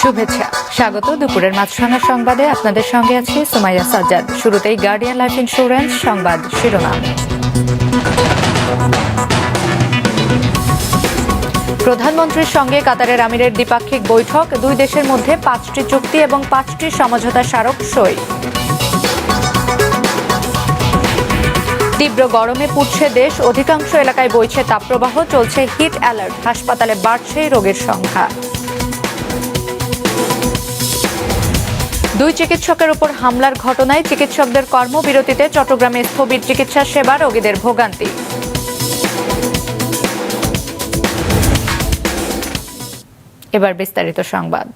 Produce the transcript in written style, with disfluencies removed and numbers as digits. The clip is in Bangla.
শুভেচ্ছা, স্বাগত দুপুরের মাছরাঙা সংবাদে। আপনাদের সঙ্গে আছি সুমাইয়া সাজ্জাদ। শুরুতেই গার্ডিয়ান লাইফ ইন্স্যুরেন্স সংবাদ শিরোনাম। প্রধানমন্ত্রীর সঙ্গে কাতারের আমিরের দ্বিপাক্ষিক বৈঠক, দুই দেশের মধ্যে 5টি চুক্তি এবং 5টি সমঝোতা স্মারক সই। তীব্র গরমে পুড়ছে দেশ, অধিকাংশ এলাকায় বইছে তাপপ্রবাহ, চলছে হিট অ্যালার্ট, হাসপাতালে বাড়ছে রোগীর সংখ্যা। দুই চিকিৎসকের উপর হামলার ঘটনায় চিকিৎসকদের কর্মবিরতিতে চট্টগ্রামে স্থবির চিকিৎসা সেবা, রোগীদের ভোগান্তি। এবার বিস্তারিত সংবাদ।